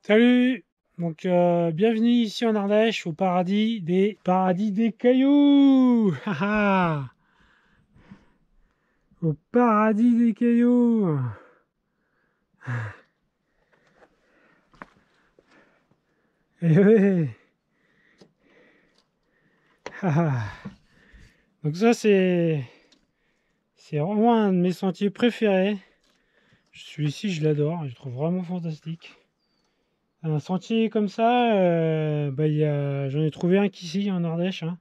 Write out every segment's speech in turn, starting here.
Salut! Bienvenue ici en Ardèche, au paradis des cailloux! Haha! Au paradis des cailloux! Eh ouais! Haha! Donc ça c'est vraiment un de mes sentiers préférés. Celui-ci je l'adore, je le trouve vraiment fantastique. Un sentier comme ça, j'en ai trouvé un qu'ici en Ardèche, hein.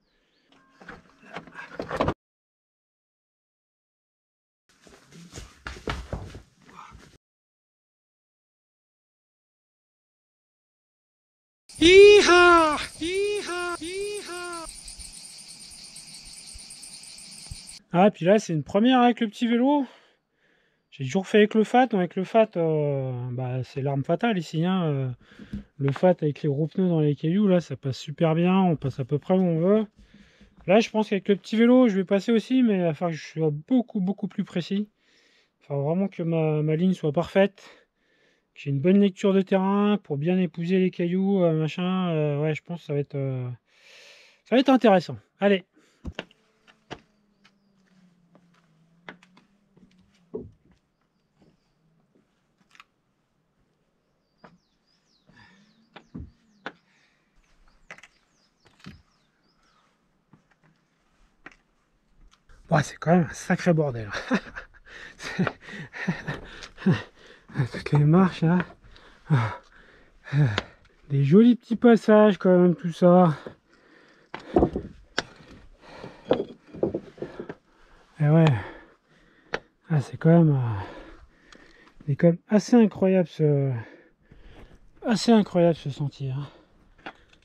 Hi-ha! Hi-ha! Hi-ha! Ah, puis là, c'est une première avec le petit vélo. J'ai toujours fait avec le FAT. Avec le FAT, c'est l'arme fatale ici, hein. Le FAT avec les gros pneus dans les cailloux, là, ça passe super bien. On passe à peu près où on veut. Là, je pense qu'avec le petit vélo, je vais passer aussi, mais il va falloir que je sois beaucoup plus précis. Il faut vraiment que ma ligne soit parfaite. Que j'ai une bonne lecture de terrain pour bien épouser les cailloux, machin. Ouais, je pense que ça va être intéressant. Allez. Ouais, c'est quand même un sacré bordel. Toutes les marches là. Des jolis petits passages quand même, tout ça. Et ouais. Ah, c'est quand même assez incroyable ce sentier, hein.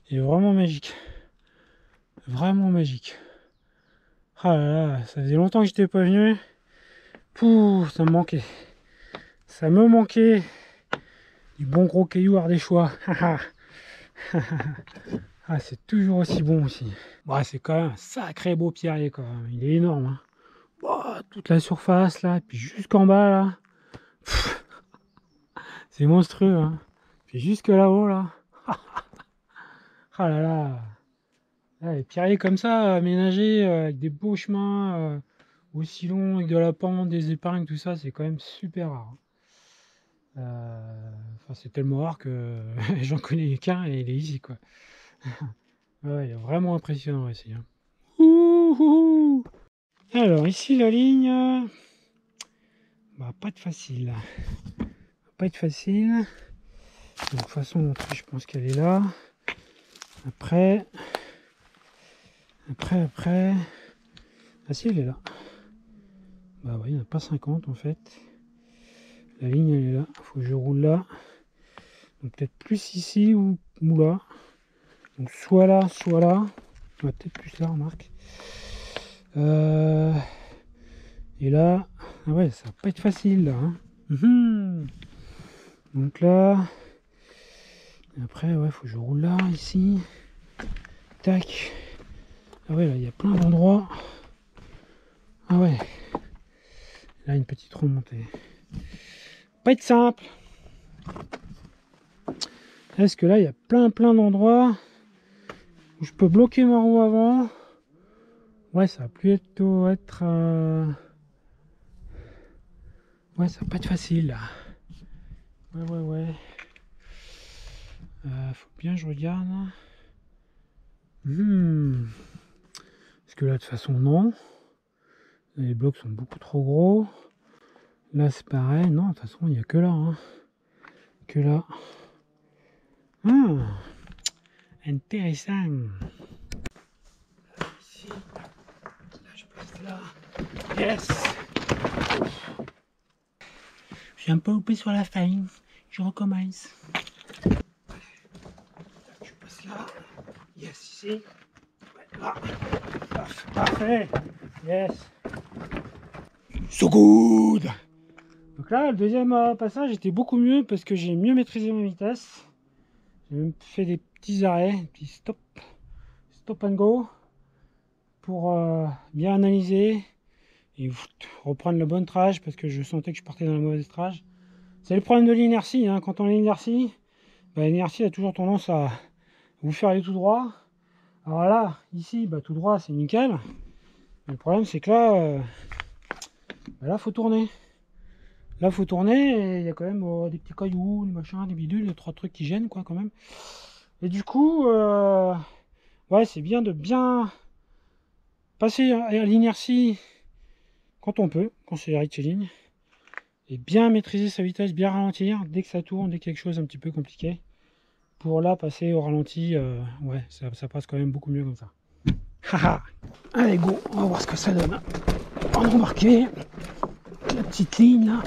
Il est vraiment magique. Vraiment magique. Ah là là, ça faisait longtemps que j'étais pas venu. Pouh, ça me manquait. Ça me manquait. Du bon gros caillou ardéchois. Ah, c'est toujours aussi bon aussi. Bon, c'est quand même un sacré beau pierrier quand même. Il est énorme, hein. Bah, toute la surface là, puis jusqu'en bas là. C'est monstrueux, hein. Puis jusque là-haut là. Ah là là. Ah, les pierriers comme ça, aménagés avec des beaux chemins aussi longs, avec de la pente, des épingles, tout ça, c'est quand même super rare, hein. Enfin, c'est tellement rare que j'en connais qu'un et il est ici, quoi. Ouais, il est vraiment impressionnant ici, hein. Ouh. Alors ici la ligne, pas de facile. Pas être facile. Donc, de toute façon, je pense qu'elle est là. Après. Ah si, elle est là. Bah oui, il n'y en a pas 50 en fait. La ligne, elle est là. Il faut que je roule là. Donc peut-être plus ici ou là. Donc soit là, soit là. Ouais, peut-être plus là, remarque. Et là. Ah ouais, ça va pas être facile là, hein. Donc là. Et après, ouais, faut que je roule là, ici. Tac. Ah ouais, là, il y a plein d'endroits. Ah ouais. Là, une petite remontée. Pas être simple. Est-ce que là, il y a plein d'endroits où je peux bloquer ma roue avant. Ouais, ça va plutôt être... Ouais, ça va pas être facile, là. Ouais. Faut bien que je regarde. Parce que là, de toute façon, non. Les blocs sont beaucoup trop gros. Là, c'est pareil. Non, de toute façon, il n'y a que là, hein. Que là. Ah, intéressant. Ici. Là, je passe là. Yes. Je suis un peu loupé sur la fin. Je recommence. Je passe là. Yes, ici. Là. Parfait. Yes. So good. Donc là, le deuxième passage était beaucoup mieux parce que j'ai mieux maîtrisé ma vitesse. J'ai même fait des petits arrêts, des petits stop and go pour bien analyser et reprendre la bonne trage parce que je sentais que je partais dans la mauvaise trage. C'est le problème de l'inertie, hein. Quand on a l'inertie, l'inertie a toujours tendance à vous faire aller tout droit. Alors là, ici, bah, tout droit, c'est nickel. Mais le problème, c'est que là, là, faut tourner. Là, faut tourner et il y a quand même des petits cailloux, des machins, des bidules, 2-3 trucs qui gênent, quoi, quand même. Et du coup, ouais, c'est bien de bien passer à l'inertie quand on peut, quand c'est rectiligne. Et bien maîtriser sa vitesse, bien ralentir dès que ça tourne, dès qu'il y a quelque chose un petit peu compliqué. Pour là, passer au ralenti, ouais, ça passe quand même beaucoup mieux comme ça. Haha. Allez, go, on va voir ce que ça donne. On a remarqué la petite ligne là.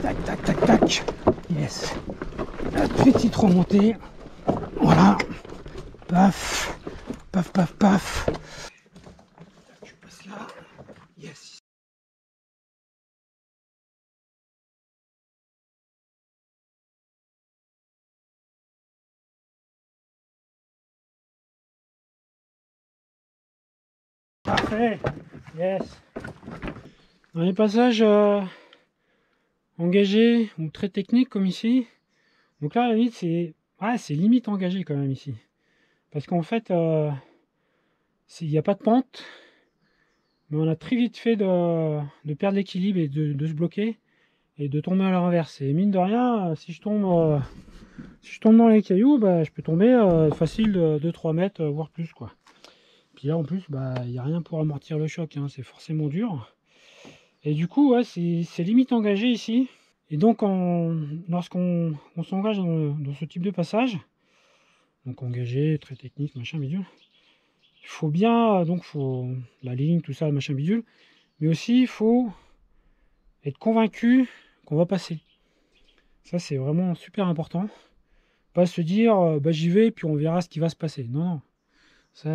Tac, tac, tac, tac. Yes. La petite remontée. Voilà. Paf. Paf, paf, paf. Je passe là. Yes. Parfait. Yes. Dans les passages engagés ou très techniques comme ici, donc là, à la limite, c'est limite engagé quand même ici. Parce qu'en fait, il n'y a pas de pente, mais on a très vite fait de perdre l'équilibre et de se bloquer et de tomber à la renverse. Et mine de rien, si je tombe dans les cailloux, bah, je peux tomber facile de 2-3 mètres, voire plus, quoi. Puis là, en plus, bah, il n'y a rien pour amortir le choc, hein, c'est forcément dur. Et du coup, ouais, c'est limite engagé ici. Et donc, lorsqu'on s'engage dans ce type de passage, donc engagé, très technique, machin, bidule, il faut bien, donc faut la ligne, tout ça, machin, bidule, mais aussi il faut être convaincu qu'on va passer. Ça, c'est vraiment super important. Pas se dire, bah, j'y vais, puis on verra ce qui va se passer. Non, non. Ça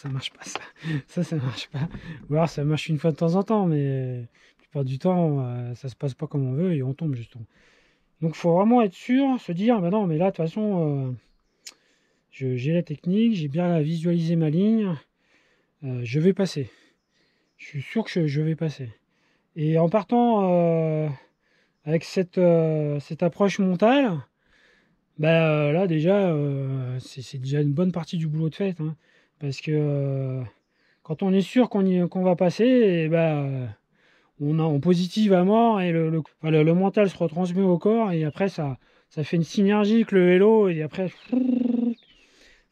marche pas, ça. Ça marche pas. Ou alors ça marche une fois de temps en temps, mais la plupart du temps, ça se passe pas comme on veut et on tombe justement. Donc, faut vraiment être sûr, se dire, bah non, mais là, de toute façon, j'ai la technique, j'ai bien visualisé ma ligne, je vais passer. Je suis sûr que je vais passer. Et en partant avec cette approche mentale, bah, là déjà, c'est déjà une bonne partie du boulot de fait, hein, parce que quand on est sûr qu'on va passer, et bah, on positive à mort et le mental se retransmet au corps et après ça fait une synergie avec le vélo et après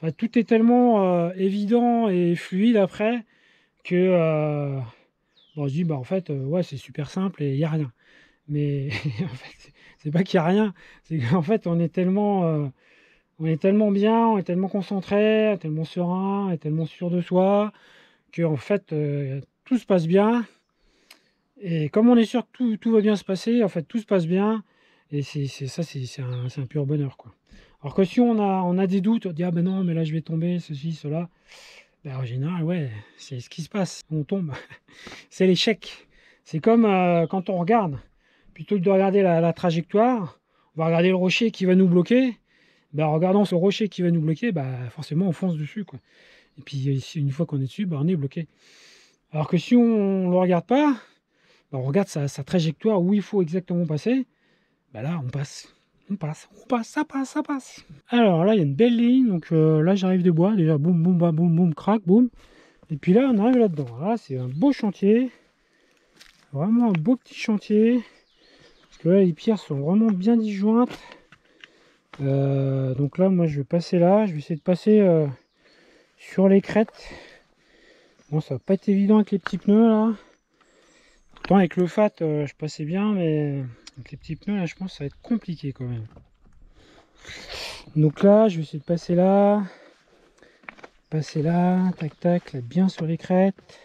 enfin, tout est tellement évident et fluide après que bon, on se dit bah en fait ouais c'est super simple et il n'y a rien. Mais en fait c'est pas qu'il n'y a rien, c'est qu'en fait on est tellement bien, on est tellement concentré, tellement serein, et tellement sûr de soi que en fait tout se passe bien. Et comme on est sûr que tout va bien se passer, en fait tout se passe bien. Et c'est un pur bonheur, quoi. Alors que si on a des doutes, on dit ah ben non mais là je vais tomber, ceci, cela. Ben, en général ouais, c'est ce qui se passe, on tombe. C'est l'échec. C'est comme quand on regarde, plutôt que de regarder la trajectoire, on va regarder le rocher qui va nous bloquer. Ben, en regardant ce rocher qui va nous bloquer, ben, forcément on fonce dessus, quoi. Et puis une fois qu'on est dessus, ben, on est bloqué. Alors que si on ne le regarde pas, ben, on regarde sa trajectoire où il faut exactement passer, ben là on passe. On passe, ça passe, ça passe. Alors là, il y a une belle ligne. Donc là, j'arrive des bois. Déjà, boum, boum, boum, boum, boum, crac, boum. Et puis là, on arrive là-dedans. Là, c'est un beau chantier. Vraiment un beau petit chantier. Parce que là, les pierres sont vraiment bien disjointes. Donc là, moi, je vais passer là. Je vais essayer de passer sur les crêtes. Bon, ça va pas être évident avec les petits pneus là. Pourtant, avec le fat, je passais bien. Mais avec les petits pneus, là, je pense que ça va être compliqué quand même. Donc là, je vais essayer de passer là. Passer là, tac tac, là, bien sur les crêtes.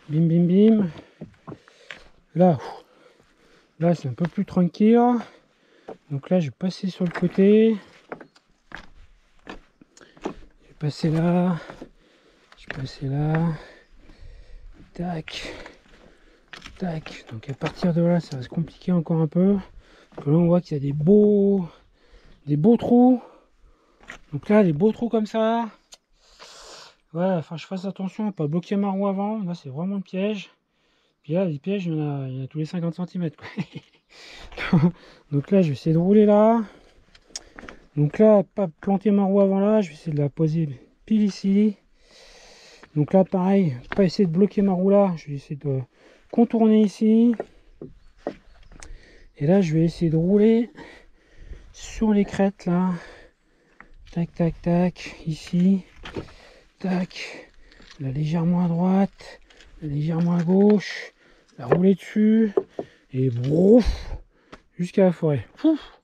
Bim bim bim. Là, c'est un peu plus tranquille. Donc là, je vais passer sur le côté. Je vais passer là. Je vais passer là. Tac. Tac. Donc à partir de là, ça va se compliquer encore un peu. Parce que là, on voit qu'il y a des beaux trous. Donc là, des beaux trous comme ça. Ouais, enfin, je fasse attention à pas bloquer ma roue avant. Là, c'est vraiment le piège. Puis là, les pièges, il y en a tous les 50 cm. Donc là, je vais essayer de rouler là. Donc là, pas planter ma roue avant là, je vais essayer de la poser pile ici. Donc là, pareil, pas essayer de bloquer ma roue là, je vais essayer de contourner ici. Et là, je vais essayer de rouler sur les crêtes là. Tac, tac, tac, ici. Tac. Là, légèrement à droite, là, légèrement à gauche. La rouler dessus. Et brouf, jusqu'à la forêt. Ouf.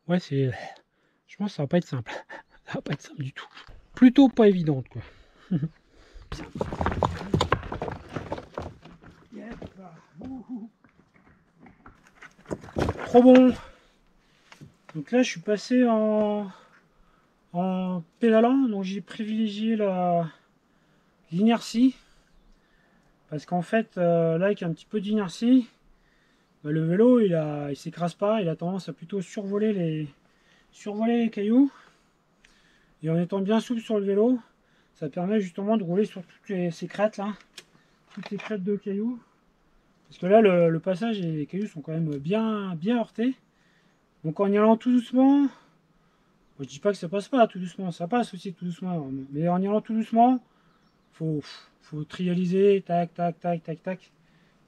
Ouais, c'est... Je pense que ça va pas être simple. Ça va pas être simple du tout. Plutôt pas évidente, quoi. Trop bon. Donc là, je suis passé en pédalant. Donc j'ai privilégié l'inertie. Parce qu'en fait, là, avec un petit peu d'inertie, bah, le vélo, il s'écrase pas. Il a tendance à plutôt survoler les cailloux. Et en étant bien souple sur le vélo, ça permet justement de rouler sur toutes ces crêtes là, toutes ces crêtes de cailloux. Parce que là, le passage et les cailloux sont quand même bien heurtés. Donc en y allant tout doucement, je dis pas que ça passe pas tout doucement, ça passe aussi tout doucement. Mais en y allant tout doucement, faut trialiser, tac, tac, tac, tac, tac.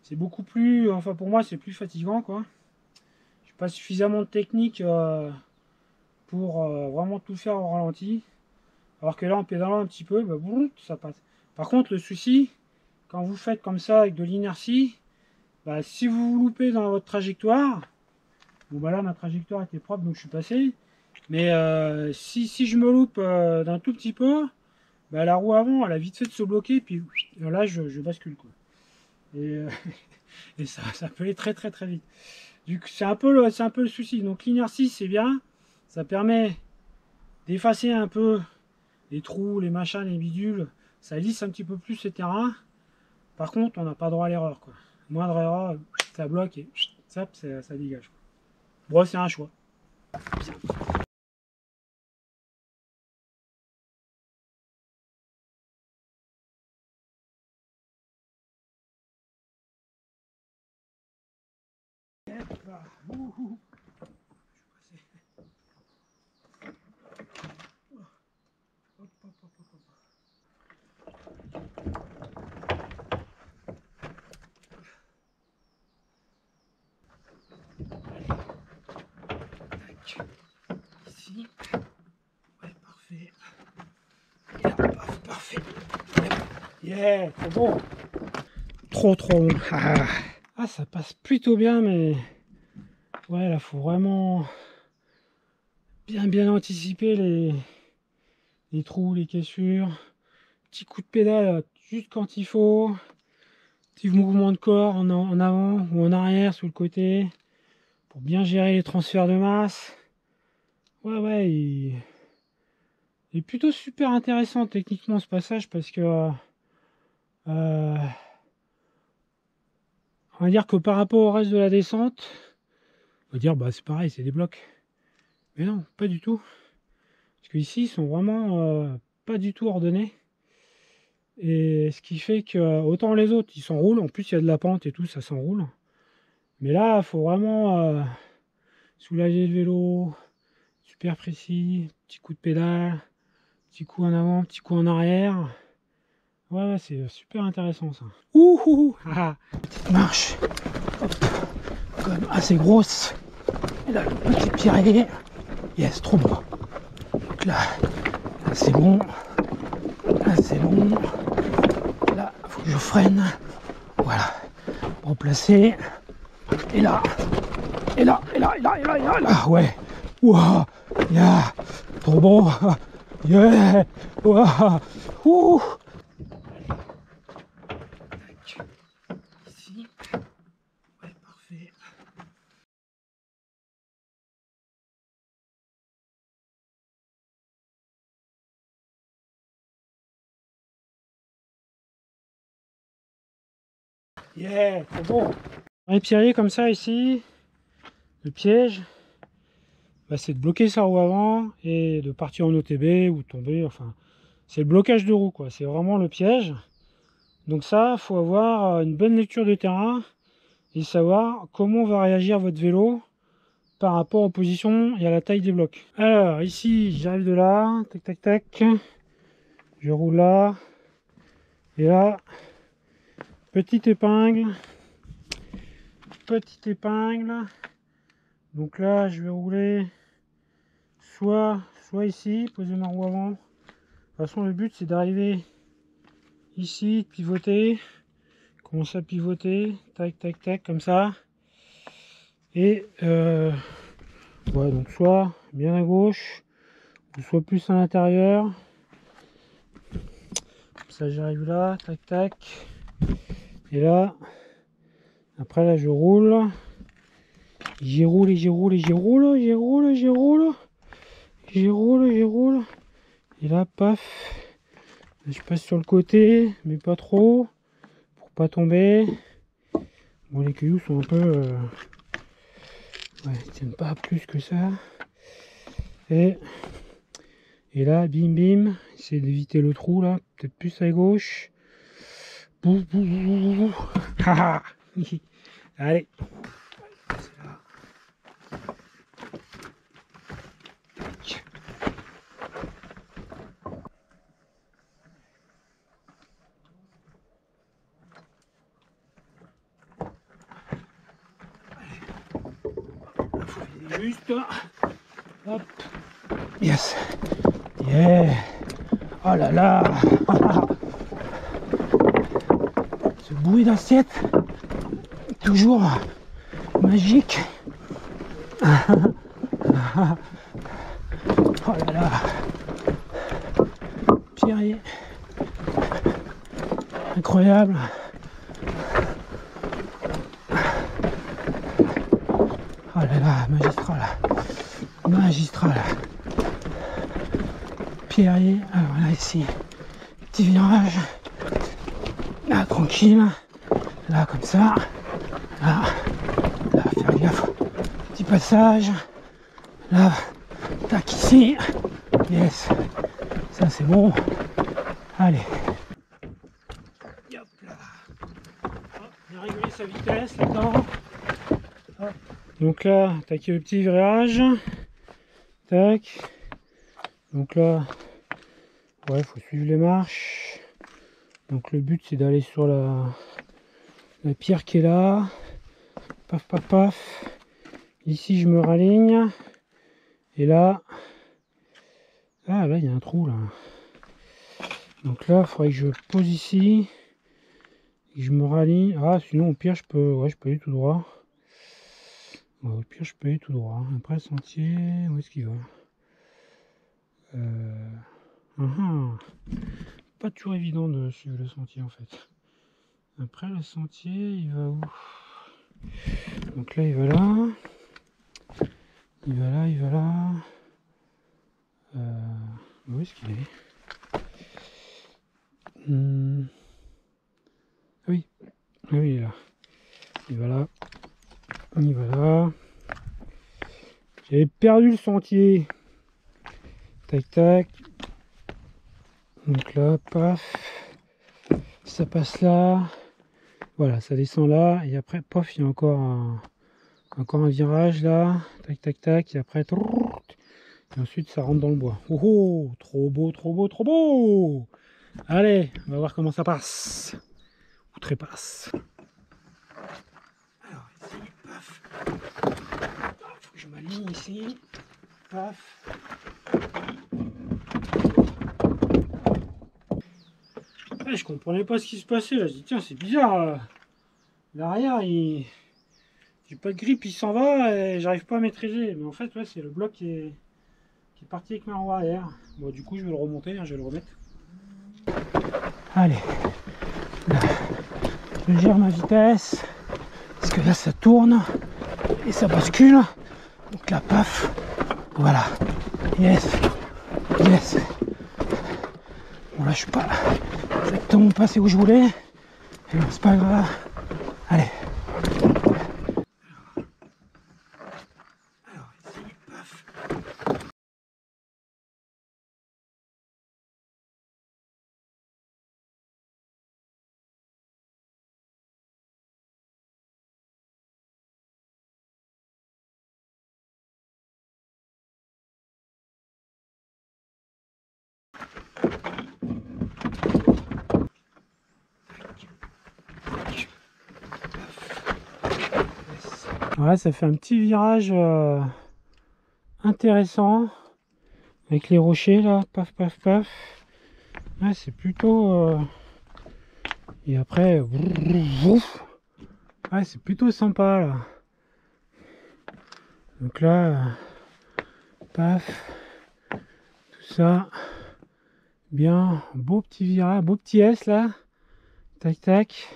C'est beaucoup plus, enfin pour moi, c'est plus fatigant quoi. Je suis pas suffisamment de technique pour vraiment tout faire au ralenti. Alors que là, en pédalant un petit peu, bah, boum, ça passe. Par contre, le souci, quand vous faites comme ça avec de l'inertie, bah, si vous vous loupez dans votre trajectoire, bon bah là ma trajectoire était propre donc je suis passé, mais si je me loupe d'un tout petit peu, bah, la roue avant elle a vite fait de se bloquer, puis là je bascule quoi. Et, et ça peut aller très très très vite. C'est un peu le souci. Donc l'inertie c'est bien, ça permet d'effacer un peu les trous, les machins, les bidules, ça lisse un petit peu plus le terrain. Par contre, on n'a pas droit à l'erreur quoi. Moindre erreur, ça bloque et ça dégage quoi. Bon, c'est un choix. Ici. Ouais, parfait. Parfait. Yeah, c'est bon. Trop bon. Ah, ça passe plutôt bien, mais ouais, là, faut vraiment bien anticiper les trous, les cassures. Petit coup de pédale juste quand il faut. Petit mouvement de corps en avant ou en arrière, sous le côté, pour bien gérer les transferts de masse. Ouais, il est plutôt super intéressant techniquement ce passage parce que on va dire que par rapport au reste de la descente, on va dire bah c'est pareil, c'est des blocs. Mais non, pas du tout. Parce que ici ils sont vraiment pas du tout ordonnés. Et ce qui fait que autant les autres ils s'enroulent, en plus il y a de la pente et tout, ça s'enroule. Mais là, il faut vraiment soulager le vélo, super précis, petit coup de pédale, petit coup en avant, petit coup en arrière. Ouais, c'est super intéressant ça. Ouh, petite marche, hop, quand même assez grosse. Et là, le petit piré, yes, trop bon. Donc là c'est bon. Là, c'est bon. Là, faut que je freine. Voilà. Replacer. Et là, ouais. Ouah, yeah. Trop bon. Yeah. Ouah. Ouh. Ici. Ouais, parfait. Yeah, trop bon. Un pierrier comme ça ici, le piège, bah, c'est de bloquer sa roue avant et de partir en OTB ou tomber, enfin, c'est le blocage de roue quoi, c'est vraiment le piège. Donc ça, faut avoir une bonne lecture de terrain et savoir comment va réagir votre vélo par rapport aux positions et à la taille des blocs. Alors ici j'arrive de là, tac tac tac, je roule là, et là, petite épingle, donc là je vais rouler soit ici, poser ma roue avant. De toute façon le but c'est d'arriver ici, de pivoter, commencer à pivoter, tac tac tac comme ça, et ouais, donc soit bien à gauche ou soit plus à l'intérieur, comme ça j'arrive là, tac tac, et là après là je roule, j'y roule et j'y roule et j'y roule, j'y roule, j'y roule, j'y roule, j'y roule, et là paf, je passe sur le côté mais pas trop pour pas tomber. Bon, les cailloux sont un peu ouais, ils tiennent pas plus que ça, et là bim bim, essayer d'éviter le trou là, peut-être plus à gauche. Bouf, bouf, bouf, bouf. Haha. Allez. Juste. Hop. Yes. Yeah. Oh là là. Ce bruit d'assiette. Toujours magique. Oh là là. Pierrier. Incroyable. Oh là là, magistral. Magistral. Pierrier. Alors là, ici, petit virage. Là, tranquille. Là, comme ça. Là, faire gaffe. Petit passage. Là, tac, ici. Yes. Ça, c'est bon. Allez. Hop là. Hop, on a régulé sa vitesse là-dedans. Donc là, tac, le petit virage. Tac. Donc là, ouais, faut suivre les marches. Donc le but c'est d'aller sur la pierre qui est là. Paf, paf, paf. Ici je me raligne. Et là, ah là il y a un trou là. Donc là, il faudrait que je pose ici. Et que je me raligne. Ah, sinon au pire je peux, ouais, je peux aller tout droit. Ouais, au pire je peux aller tout droit. Après le sentier, où est-ce qu'il va? Pas toujours évident de suivre le sentier en fait. Après le sentier, il va où? Donc là, il va là. Il va là, il va là. Où est-ce qu'il est? Ah oui. Ah oui, il est là. Il va là. Il va là. J'avais perdu le sentier. Tac, tac. Donc là, paf. Ça passe là. Voilà, ça descend là. Et après, pof, il y a encore un virage là. Tac, tac, tac. Et après, et ensuite, ça rentre dans le bois. Oh, oh, trop beau, trop beau, trop beau. Allez, on va voir comment ça passe. Ou trépasse. Alors ici, paf. Faut que je m'aligne ici. Paf. Ouais, je comprenais pas ce qui se passait là. Je dis tiens, c'est bizarre. L'arrière, j'ai pas de grippe, il s'en va et j'arrive pas à maîtriser. Mais en fait, ouais, c'est le bloc qui est parti avec ma roue arrière. Bon, du coup, je vais le remonter, hein, je vais le remettre. Allez. Là, je gère ma vitesse. Parce que là, ça tourne et ça bascule. Donc là, paf. Voilà. Yes. Yes. Bon, là, je suis pas exactement passé où je voulais. Mais bon, c'est pas grave. Allez. Ouais, ça fait un petit virage intéressant avec les rochers là, paf paf paf. Ouais, c'est plutôt et après ouais, c'est plutôt sympa là. Donc là paf, tout ça bien, beau petit virage, beau petit S là, tac tac.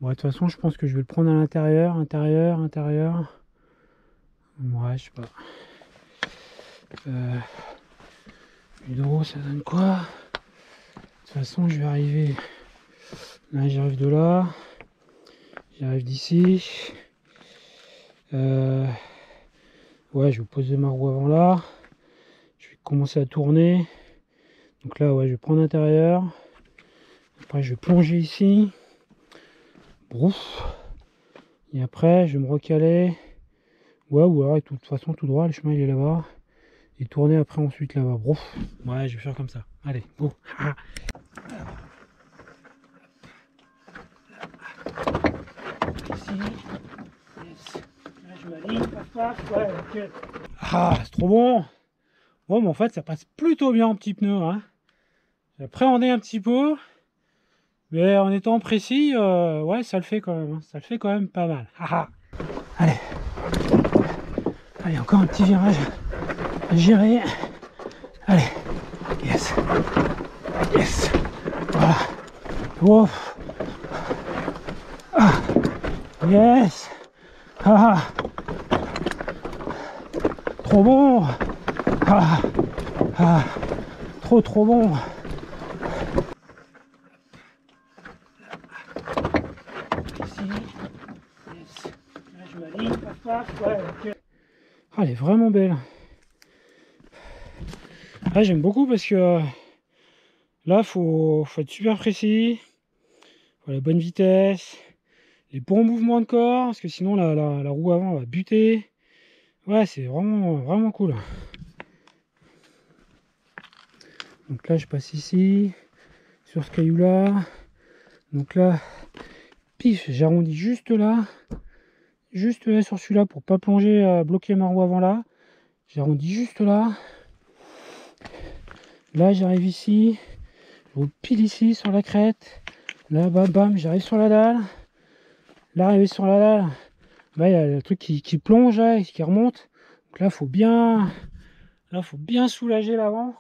Bon, de toute façon je pense que je vais le prendre à l'intérieur, intérieur. Ouais, je sais pas. Hydro, ça donne quoi? De toute façon, je vais arriver. Là, j'arrive de là. J'arrive d'ici. Ouais, je vais poser ma roue avant là. Je vais commencer à tourner. Donc là, ouais, je vais prendre l'intérieur. Après, je vais plonger ici. Brouf. Et après, je vais me recaler. Ouais, ou alors, de toute façon, tout droit, le chemin il est là-bas. Et tourner après ensuite là-bas. Brouf. Ouais, je vais faire comme ça. Allez, go. Ici. Yes. Là, je m'aligne, paf, paf. Ouais, ok. Ah, c'est trop bon. Bon, mais en fait, ça passe plutôt bien en petit pneu. Hein. J'appréhendais un petit peu. Mais en étant précis, ouais, ça le fait quand même. Hein. Ça le fait quand même pas mal. Allez. Allez, encore un petit virage à gérer. Allez. Yes. Yes. Voilà. Ouf. Ah. Yes. Ah. Trop bon. Ah. Ah. Trop bon. Ici. Yes. Là, je m'aligne. Paf, paf. Ouais, ok. Ah, elle est vraiment belle. Ah, j'aime beaucoup parce que là, faut être super précis. Faut la bonne vitesse. Les bons mouvements de corps. Parce que sinon, la roue avant va buter. Ouais, c'est vraiment cool. Donc là, je passe ici. Sur ce caillou là. Donc là, pif, j'arrondis juste là sur celui-là pour pas plonger, bloquer ma roue avant là. J'arrondis juste là. Là, j'arrive ici. Je roule pile ici sur la crête. Là, bam, bam, j'arrive sur la dalle. Là, arrivé sur la dalle, bah, il y a le truc qui plonge là, et qui remonte. Donc là, faut bien soulager l'avant.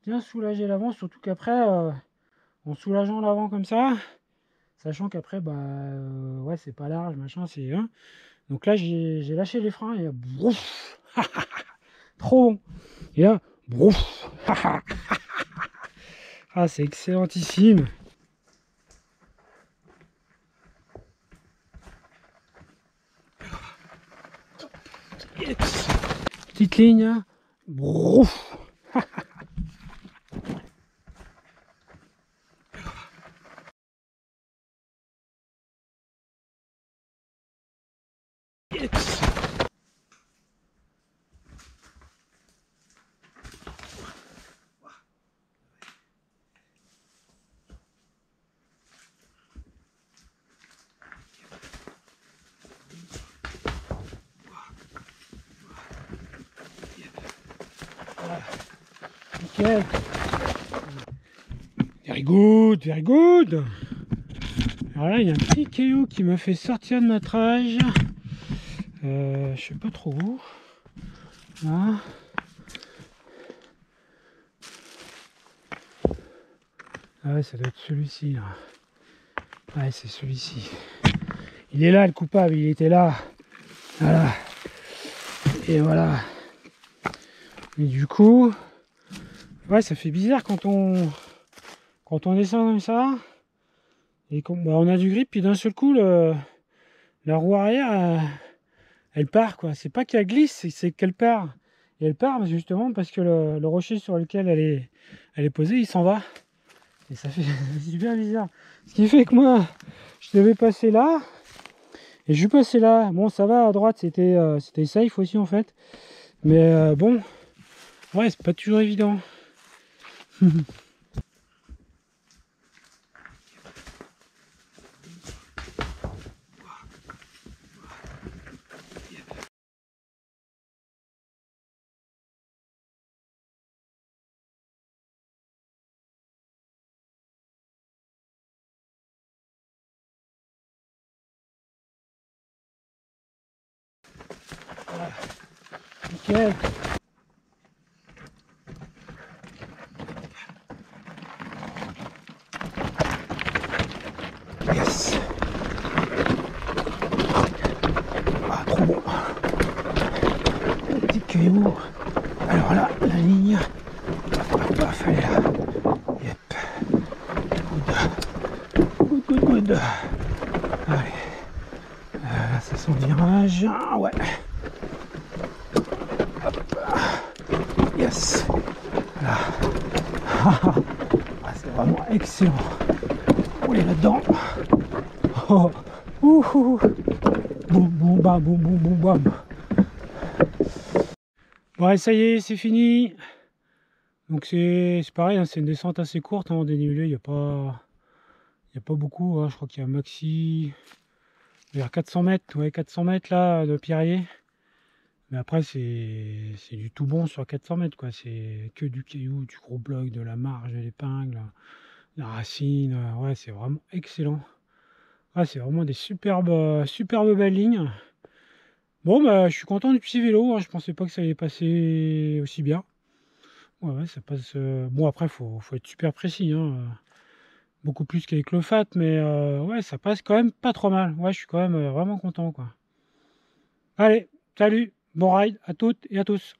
Bien soulager l'avant, surtout qu'après, en soulageant l'avant comme ça, sachant qu'après, bah, ouais, c'est pas large, machin, c'est... Hein. Donc là, j'ai lâché les freins et brouf. Trop bon. Et là, brouf. Ah, c'est excellentissime. Yes. Petite ligne, hein. Brouf. Yes. Nickel. Very good, very good. Alors là, il y a un petit caillou qui m'a fait sortir de ma trage. Je sais pas trop où. Là. Ah ouais, ça doit être celui-ci. Là. Ouais, c'est celui-ci. Il est là, le coupable, il était là. Voilà. Et voilà. Et du coup, ouais, ça fait bizarre quand on descend comme ça. Et qu'on bah, on a du grip, puis d'un seul coup, la roue arrière, elle part, quoi. C'est pas qu'elle glisse, c'est qu'elle part. Et elle part justement parce que le rocher sur lequel elle est posée, il s'en va. Et ça fait super bizarre. Ce qui fait que moi, je devais passer là. Et je suis passé là. Bon, ça va, à droite, c'était safe aussi en fait. Mais bon, ouais, c'est pas toujours évident. nickel. Yes. Ah, trop bon. Le petit caillou. Alors là, la ligne. Paf, elle est là. Yep. Good. Allez. Là, ça sent le virage. Ah, ouais. Hop. Yes. Là. Ah, c'est vraiment excellent. On est là-dedans. Oh. Boum, bam. Ouais, ça y est, c'est fini. Donc c'est pareil, hein, c'est une descente assez courte, hein, en dénivelé, il n'y a pas beaucoup, hein, je crois qu'il y a un maxi vers 400 mètres, ouais, 400 mètres là de pierrier. Mais après c'est du tout bon sur 400 mètres, quoi. C'est que du caillou, du gros bloc, de la marge, de l'épingle, la racine, ouais, c'est vraiment excellent. Ouais, c'est vraiment des superbes belles lignes. Bon, bah je suis content du petit vélo, hein, je pensais pas que ça allait passer aussi bien. Ouais, ça passe. Bon, après, faut être super précis, hein, beaucoup plus qu'avec le FAT, mais ouais, ça passe quand même pas trop mal. Ouais, je suis quand même vraiment content, quoi. Allez, salut, bon ride à toutes et à tous.